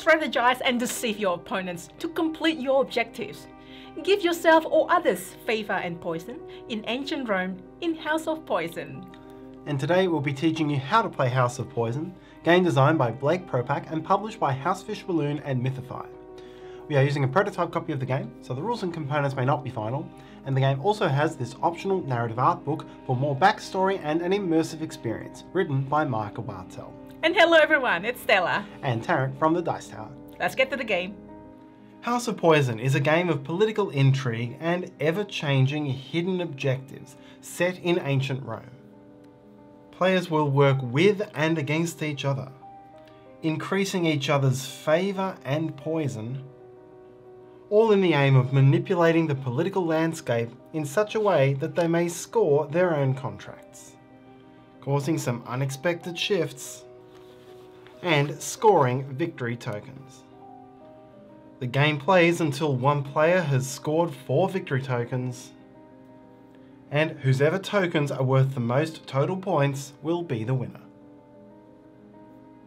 strategize and deceive your opponents to complete your objectives. Give yourself or others favour and poison in ancient Rome in House of Poison. And today we'll be teaching you how to play House of Poison, game designed by Blake Propak and published by Housefish Balloon and Mythify. We are using a prototype copy of the game, so the rules and components may not be final, and the game also has this optional narrative art book for more backstory and an immersive experience, written by Michael Bartel. And hello everyone, it's Stella. And Tarrant from the Dice Tower. Let's get to the game. House of Poison is a game of political intrigue and ever-changing hidden objectives set in ancient Rome. Players will work with and against each other, increasing each other's favour and poison, all in the aim of manipulating the political landscape in such a way that they may score their own contracts, causing some unexpected shifts, and scoring victory tokens. The game plays until one player has scored 4 victory tokens, and whosever tokens are worth the most total points will be the winner.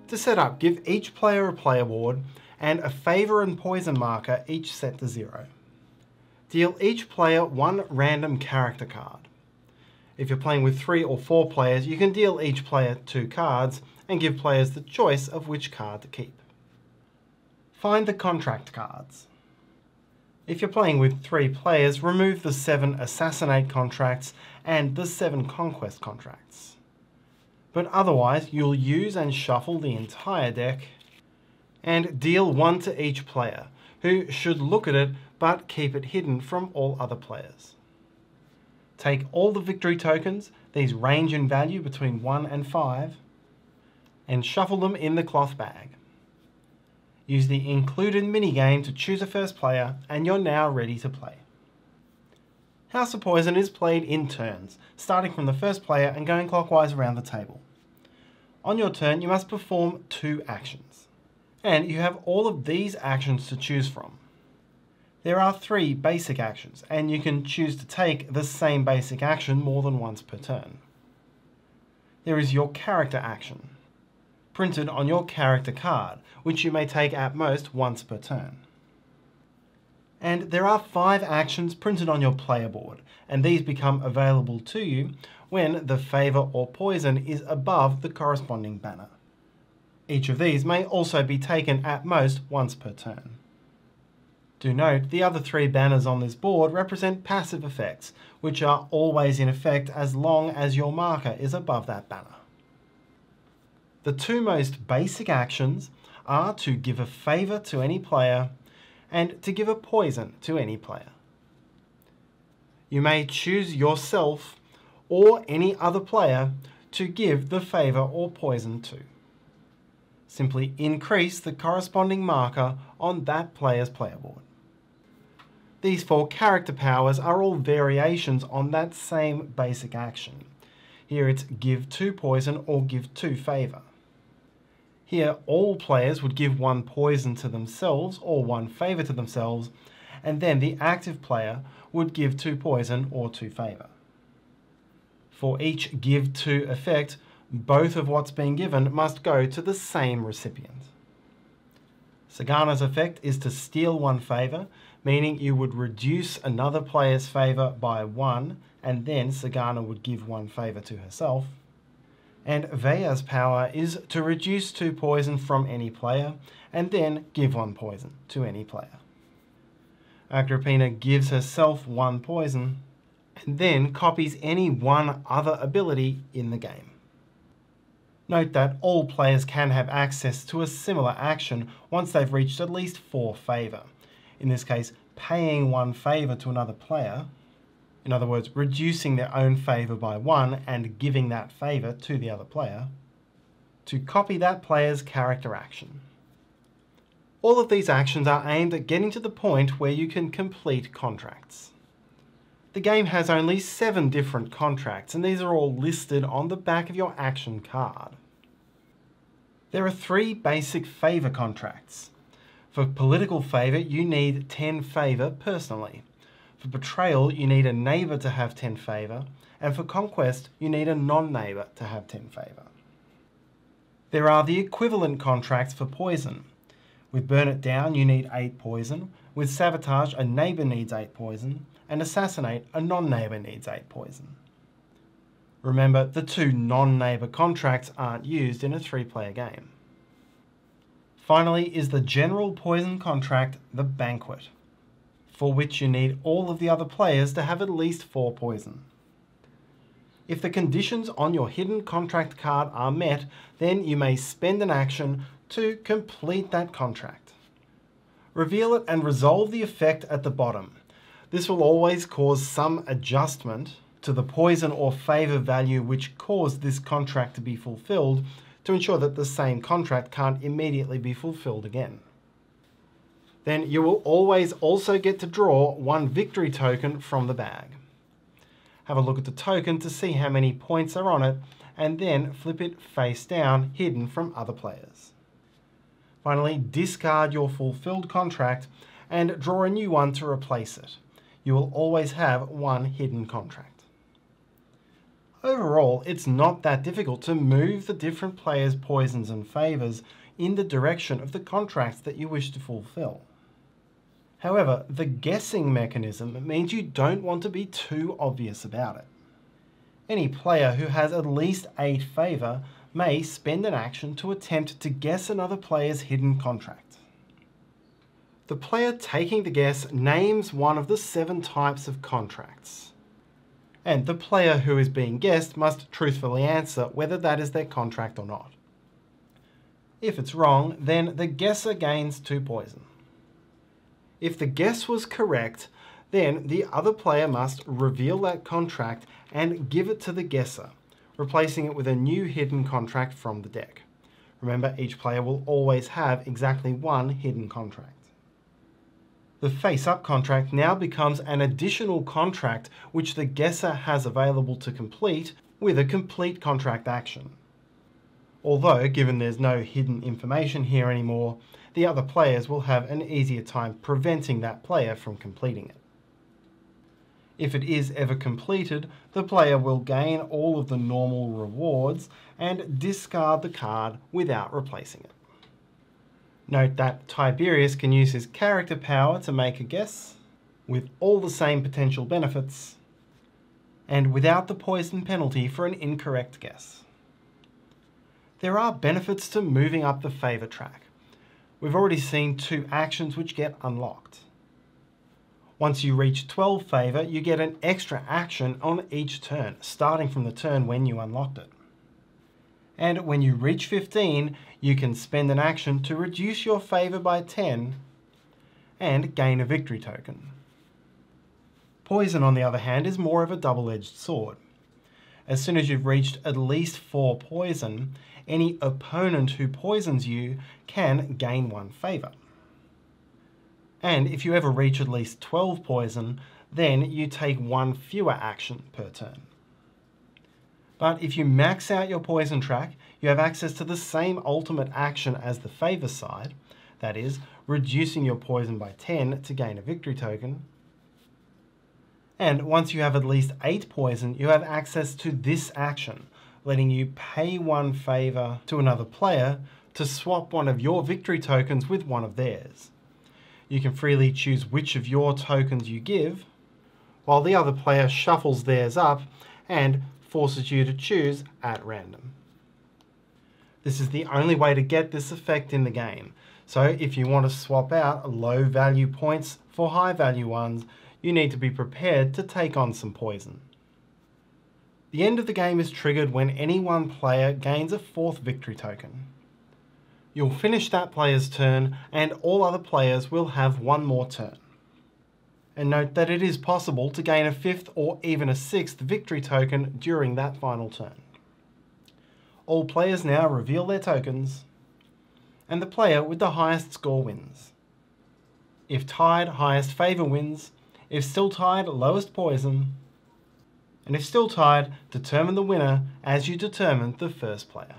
To set up, give each player a player board and a favour and poison marker, each set to 0. Deal each player 1 random character card. If you're playing with 3 or 4 players, you can deal each player 2 cards and give players the choice of which card to keep. Find the contract cards. If you're playing with 3 players, remove the 7 assassinate contracts and the 7 conquest contracts. But otherwise, you'll use and shuffle the entire deck and deal 1 to each player, who should look at it but keep it hidden from all other players. Take all the victory tokens, these range in value between 1 and 5, and shuffle them in the cloth bag. Use the included minigame to choose a first player, and you're now ready to play. House of Poison is played in turns, starting from the first player and going clockwise around the table. On your turn, you must perform 2 actions, and you have all of these actions to choose from. There are 3 basic actions, and you can choose to take the same basic action more than once per turn. There is your character action, printed on your character card, which you may take at most once per turn. And there are 5 actions printed on your player board, and these become available to you when the favour or poison is above the corresponding banner. Each of these may also be taken at most once per turn. Do note, the other 3 banners on this board represent passive effects, which are always in effect as long as your marker is above that banner. The 2 most basic actions are to give a favour to any player and to give a poison to any player. You may choose yourself or any other player to give the favour or poison to. Simply increase the corresponding marker on that player's player board. These 4 character powers are all variations on that same basic action. Here it's give 2 poison or give 2 favour. Here all players would give 1 poison to themselves or 1 favour to themselves, and then the active player would give 2 poison or 2 favour. For each give 2 effect, both of what's being given must go to the same recipient. Sagana's effect is to steal 1 favour, meaning you would reduce another player's favour by 1, and then Sagana would give 1 favour to herself. And Vea's power is to reduce 2 poison from any player, and then give 1 poison to any player. Agrippina gives herself 1 poison, and then copies any 1 other ability in the game. Note that all players can have access to a similar action once they've reached at least 4 favour. In this case, paying 1 favour to another player, in other words, reducing their own favour by 1 and giving that favour to the other player, to copy that player's character action. All of these actions are aimed at getting to the point where you can complete contracts. The game has only 7 different contracts, and these are all listed on the back of your action card. There are 3 basic favour contracts. For political favour, you need 10 favour personally. For betrayal, you need a neighbour to have 10 favour, and for conquest, you need a non-neighbour to have 10 favour. There are the equivalent contracts for poison, With burn it down, you need 8 poison. With sabotage, a neighbour needs 8 poison. And assassinate, a non-neighbour needs 8 poison. Remember, the 2 non-neighbour contracts aren't used in a 3-player game. Finally is the general poison contract, the Banquet, for which you need all of the other players to have at least 4 poison. If the conditions on your hidden contract card are met, then you may spend an action to complete that contract. Reveal it and resolve the effect at the bottom. This will always cause some adjustment to the poison or favour value which caused this contract to be fulfilled to ensure that the same contract can't immediately be fulfilled again. Then you will always also get to draw 1 victory token from the bag. Have a look at the token to see how many points are on it, and then flip it face down, hidden from other players. Finally, discard your fulfilled contract and draw a new one to replace it. You will always have 1 hidden contract. Overall, it's not that difficult to move the different players' poisons and favours in the direction of the contracts that you wish to fulfill. However, the guessing mechanism means you don't want to be too obvious about it. Any player who has at least 8 favour may spend an action to attempt to guess another player's hidden contract. The player taking the guess names one of the 7 types of contracts, and the player who is being guessed must truthfully answer whether that is their contract or not. If it's wrong, then the guesser gains 2 poison. If the guess was correct, then the other player must reveal that contract and give it to the guesser, replacing it with a new hidden contract from the deck. Remember, each player will always have exactly 1 hidden contract. The face-up contract now becomes an additional contract which the guesser has available to complete with a complete contract action. Although, given there's no hidden information here anymore, the other players will have an easier time preventing that player from completing it. If it is ever completed, the player will gain all of the normal rewards and discard the card without replacing it. Note that Tiberius can use his character power to make a guess, with all the same potential benefits, and without the poison penalty for an incorrect guess. There are benefits to moving up the favour track. We've already seen 2 actions which get unlocked. Once you reach 12 favour, you get an extra action on each turn, starting from the turn when you unlocked it. And when you reach 15, you can spend an action to reduce your favour by 10 and gain a victory token. Poison, on the other hand, is more of a double-edged sword. As soon as you've reached at least 4 poison, any opponent who poisons you can gain 1 favour. And if you ever reach at least 12 poison, then you take 1 fewer action per turn. But if you max out your poison track, you have access to the same ultimate action as the favour side, that is, reducing your poison by 10 to gain a victory token. And once you have at least 8 poison, you have access to this action, letting you pay 1 favour to another player to swap one of your victory tokens with one of theirs. You can freely choose which of your tokens you give, while the other player shuffles theirs up and forces you to choose at random. This is the only way to get this effect in the game, so if you want to swap out low value points for high value ones, you need to be prepared to take on some poison. The end of the game is triggered when any one player gains a 4th victory token. You'll finish that player's turn and all other players will have 1 more turn. And note that it is possible to gain a 5th or even a 6th victory token during that final turn. All players now reveal their tokens, and the player with the highest score wins. If tied, highest favour wins. If still tied, lowest poison. And if still tied, determine the winner as you determined the first player.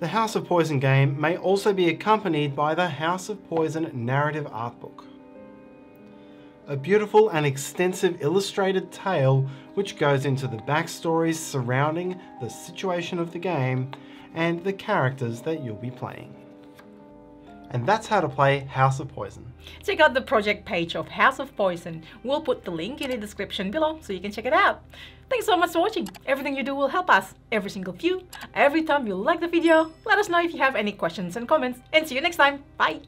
The House of Poison game may also be accompanied by the House of Poison narrative art book. A beautiful and extensive illustrated tale which goes into the backstories surrounding the situation of the game and the characters that you'll be playing. And that's how to play House of Poison. Check out the project page of House of Poison. We'll put the link in the description below so you can check it out. Thanks so much for watching. Everything you do will help us. Every single view, every time you like the video, let us know if you have any questions and comments. And see you next time. Bye!